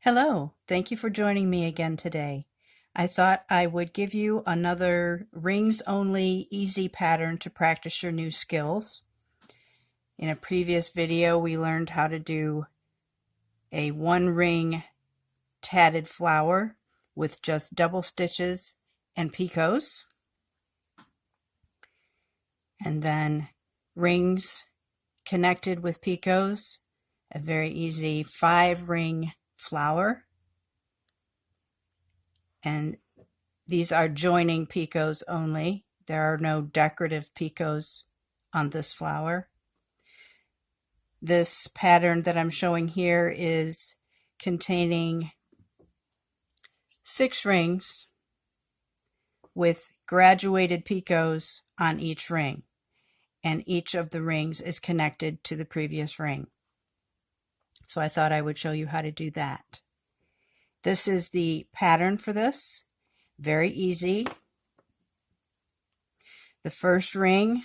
Hello, thank you for joining me again today. I thought I would give you another rings only easy pattern to practice your new skills. In a previous video, we learned how to do a one ring tatted flower with just double stitches and picots, and then rings connected with picots, a very easy 5-ring flower. And these are joining picots only. There are no decorative picots on this flower. This pattern that I'm showing here is containing 6 rings with graduated picots on each ring, and each of the rings is connected to the previous ring. So I thought I would show you how to do that. This is the pattern for this. Very easy. The first ring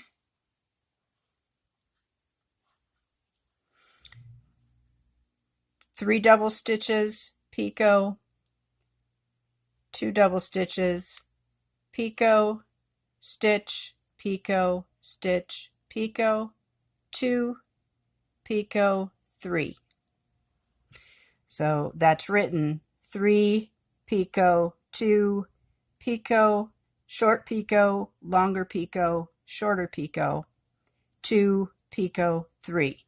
three double stitches, picot, 2 double stitches, picot, stitch, picot, stitch, picot, 2, picot, 3. So that's written 3, picot, 2, picot, short picot, longer picot, shorter picot, 2, picot, 3.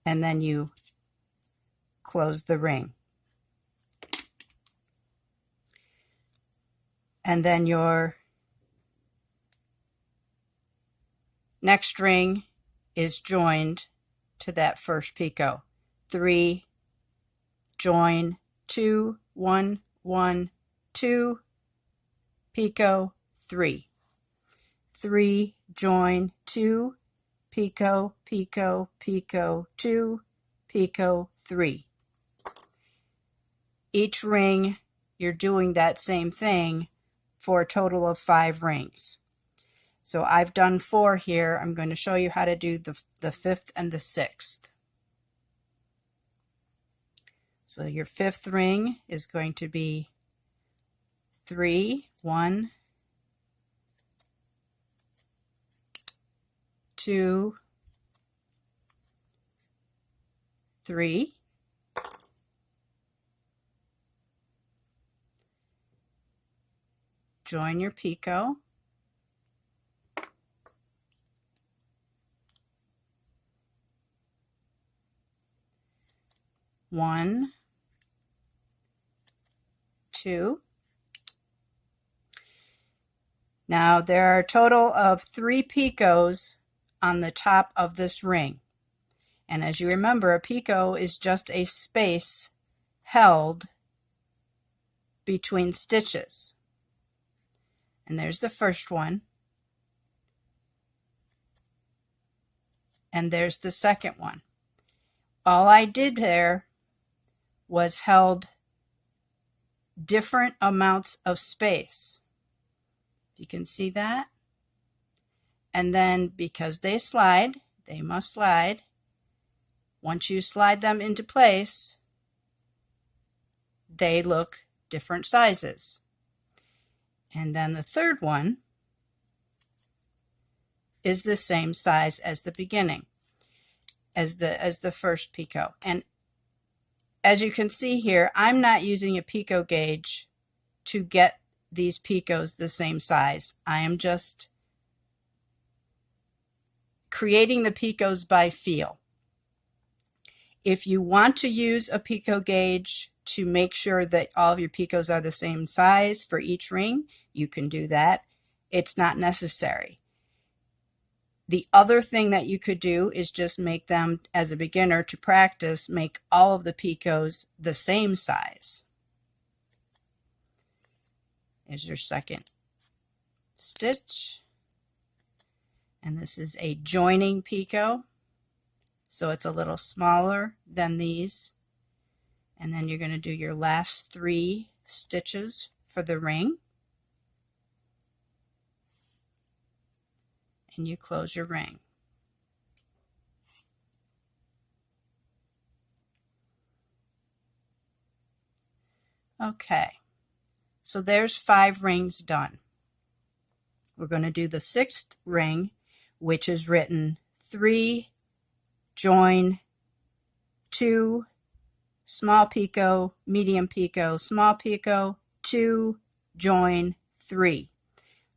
And then you close the ring. And then your next ring is joined to that first picot. 3, join, 2, 1, 1, 2, picot, 3. 3, join, 2, picot, picot, picot, 2, picot, 3. Each ring, you're doing that same thing for a total of 5 rings. So I've done 4 here. I'm going to show you how to do the 5th and the 6th. So your 5th ring is going to be 3, 1, 2, 3. Join your picot. 1, 2. Now there are a total of 3 picots on the top of this ring. And as you remember, a picot is just a space held between stitches. And there's the first one. And there's the second one. All I did there was held different amounts of space. You can see that. And then because they slide, they must slide. Once you slide them into place, they look different sizes. And then the third one is the same size as the beginning, as the first picot. And as you can see here, I'm not using a picot gauge to get these picots the same size. I am just creating the picots by feel. If you want to use a picot gauge to make sure that all of your picots are the same size for each ring, you can do that. It's not necessary. The other thing that you could do is just make them, as a beginner to practice, make all of the picots the same size. Here's your second stitch. And this is a joining picot, so it's a little smaller than these. And then you're going to do your last 3 stitches for the ring. And you close your ring. Okay, so there's 5 rings done. We're going to do the 6th ring, which is written 3, join 2, small picot, medium picot, small picot, 2, join 3.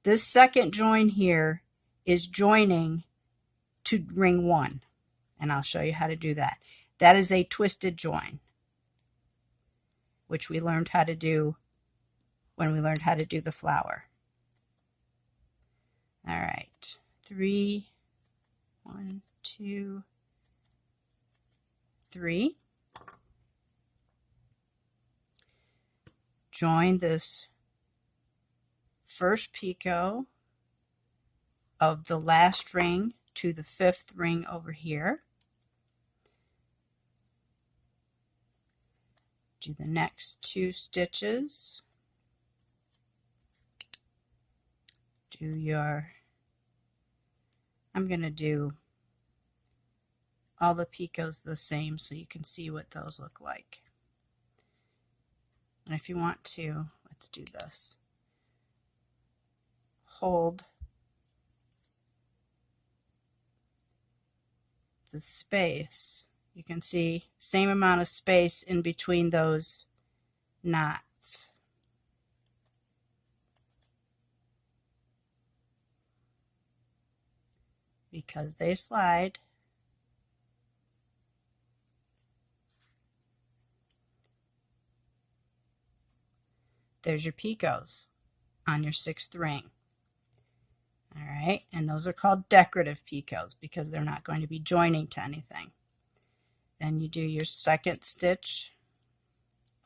This second join here is joining to ring 1, and I'll show you how to do that. That is a twisted join, which we learned how to do when we learned how to do the flower. All right, 3, 1, 2, 3. Join this first picot of the last ring to the 5th ring over here. Do the next 2 stitches. Do your, I'm going to do all the picots the same so you can see what those look like. And if you want to, let's do this. Hold the space. You can see same amount of space in between those knots. Because they slide. There's your picots on your 6th ring. All right, and those are called decorative picots because they're not going to be joining to anything. Then you do your 2nd stitch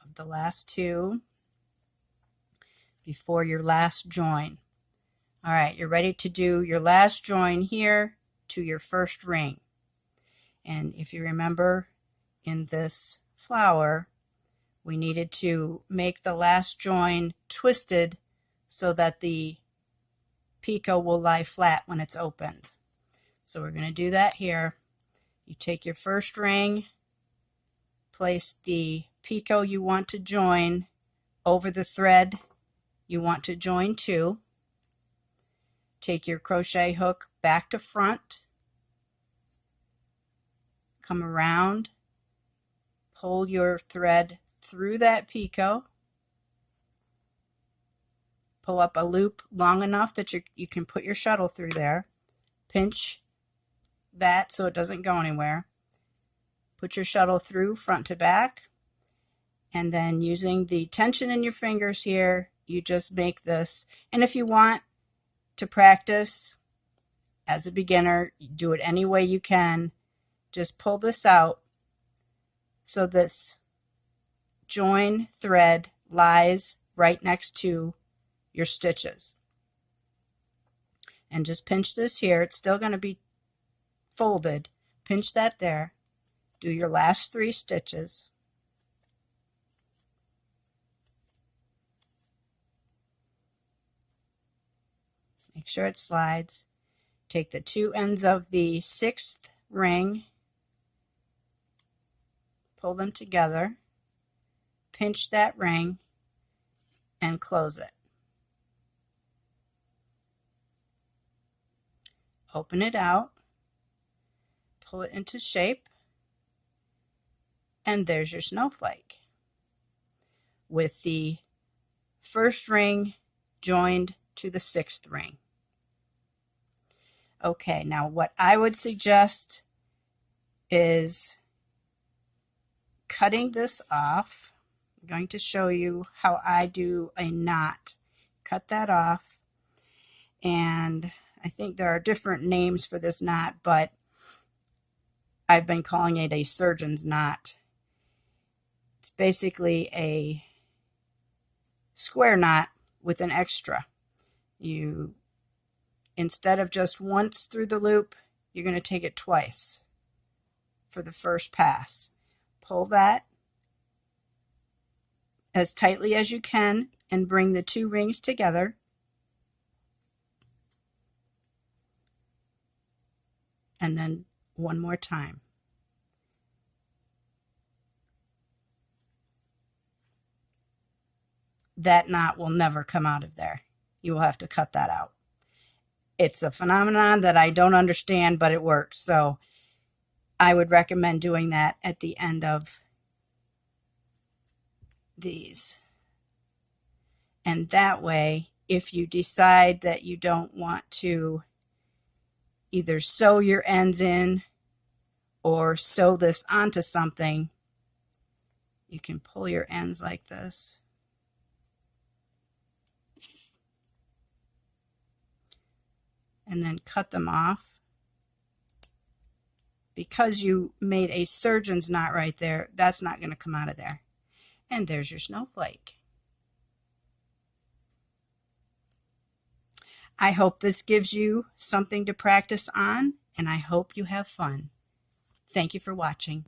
of the last 2 before your last join. All right, you're ready to do your last join here to your 1st ring. And if you remember in this flower, we needed to make the last join twisted so that the picot will lie flat when it's opened. So we're going to do that here. You take your 1st ring, place the picot you want to join over the thread you want to join to. Take your crochet hook back to front, come around, pull your thread through that picot, pull up a loop long enough that you can put your shuttle through there, pinch that so it doesn't go anywhere, put your shuttle through front to back, and then using the tension in your fingers here, you just make this. And if you want to practice as a beginner, do it any way you can. Just pull this out so this join thread lies right next to your stitches. And just pinch this here. It's still going to be folded. Pinch that there. Do your last 3 stitches. Make sure it slides. Take the 2 ends of the 6th ring, pull them together, pinch that ring, and close it. Open it out, pull it into shape, and there's your snowflake with the 1st ring joined to the 6th ring. Okay, now what I would suggest is cutting this off. I'm going to show you how I do a knot. Cut that off, and I think there are different names for this knot, but I've been calling it a surgeon's knot. It's basically a square knot with an extra. You, instead of just once through the loop, you're going to take it twice for the first pass. Pull that as tightly as you can and bring the 2 rings together. And then one more time. that knot will never come out of there. You will have to cut that out. It's a phenomenon that I don't understand, but it works. So I would recommend doing that at the end of these. And that way, if you decide that you don't want to either sew your ends in or sew this onto something, you can pull your ends like this. And then cut them off. Because you made a surgeon's knot right there, that's not going to come out of there. And there's your snowflake. I hope this gives you something to practice on, and I hope you have fun. Thank you for watching.